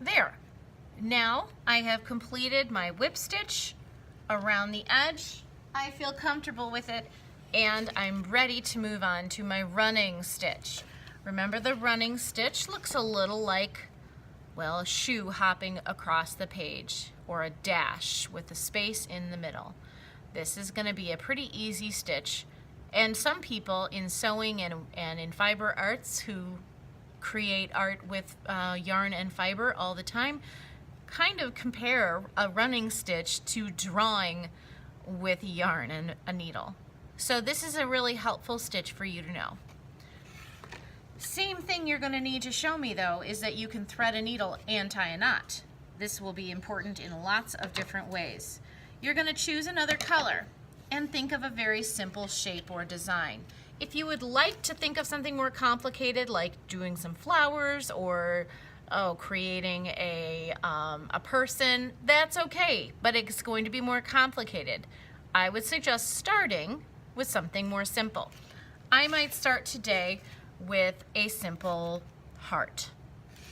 There. Now I have completed my whip stitch around the edge. I feel comfortable with it, and I'm ready to move on to my running stitch. Remember, the running stitch looks a little like, well, a shoe hopping across the page, or a dash with a space in the middle. This is going to be a pretty easy stitch, and some people in sewing and in fiber arts who create art with yarn and fiber all the time kind of compare a running stitch to drawing with yarn and a needle. So this is a really helpful stitch for you to know. Same thing you're going to need to show me though is that you can thread a needle and tie a knot. This will be important in lots of different ways. You're going to choose another color and think of a very simple shape or design. If you would like to think of something more complicated, like doing some flowers or creating a person, that's okay, but it's going to be more complicated. I would suggest starting with something more simple. I might start today with a simple heart.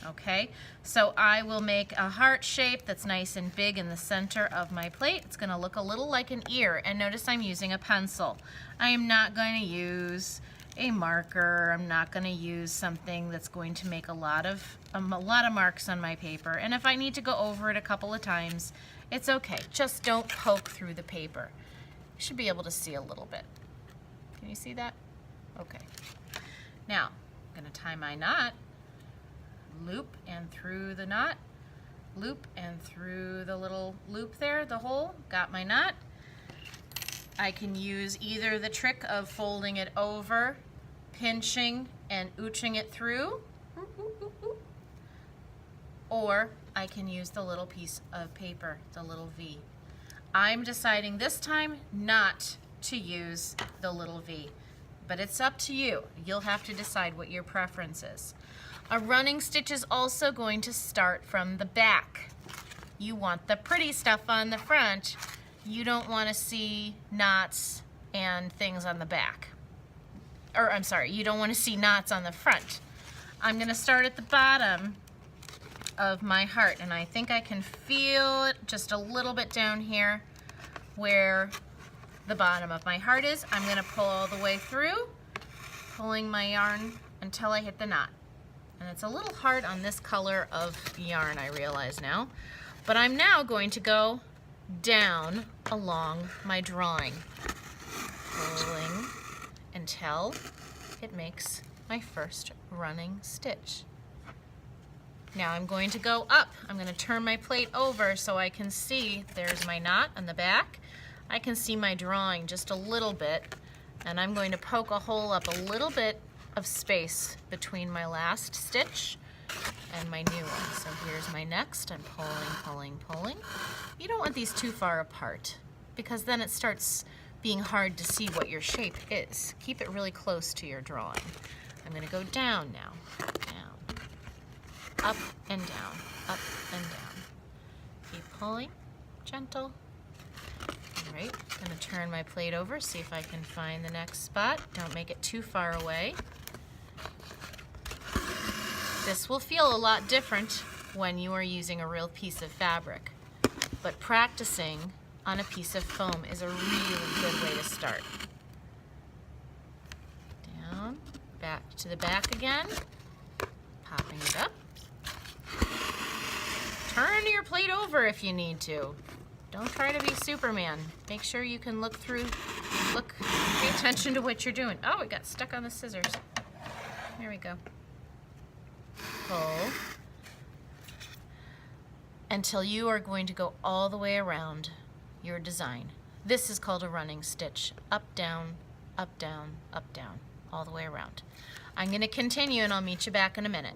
Okay, so I will make a heart shape that's nice and big in the center of my plate. It's going to look a little like an ear, and notice I'm using a pencil. I am not going to use a marker. I'm not going to use something that's going to make a lot of marks on my paper, and if I need to go over it a couple of times, it's okay. Just don't poke through the paper. You should be able to see a little bit. Can you see that? Okay. Now, I'm going to tie my knot. Loop and through the knot, loop and through the little loop there, the hole, got my knot. I can use either the trick of folding it over, pinching and ooching it through, or I can use the little piece of paper, the little V. I'm deciding this time not to use the little V, but it's up to you. You'll have to decide what your preference is. A running stitch is also going to start from the back. You want the pretty stuff on the front. You don't want to see knots and things on the back. Or I'm sorry, you don't want to see knots on the front. I'm going to start at the bottom of my heart, and I think I can feel it just a little bit down here where the bottom of my heart is. I'm going to pull all the way through, pulling my yarn until I hit the knot. And it's a little hard on this color of yarn, I realize now. But I'm now going to go down along my drawing, pulling until it makes my first running stitch. Now I'm going to go up. I'm going to turn my plate over so I can see there's my knot on the back. I can see my drawing just a little bit, and I'm going to poke a hole up a little bit of space between my last stitch and my new one. So here's my next. I'm pulling, pulling, pulling. You don't want these too far apart because then it starts being hard to see what your shape is. Keep it really close to your drawing. I'm going to go down now. Down. Up and down. Up and down. Keep pulling. Gentle. All right. I'm going to turn my plate over, see if I can find the next spot. Don't make it too far away. This will feel a lot different when you are using a real piece of fabric, but practicing on a piece of foam is a really good way to start. Down, back to the back again, popping it up. Turn your plate over if you need to. Don't try to be Superman. Make sure you can look through, pay attention to what you're doing. Oh, it got stuck on the scissors. There we go. Pull until you are going to go all the way around your design. This is called a running stitch. Up, down, up, down, up, down, all the way around. I'm going to continue and I'll meet you back in a minute.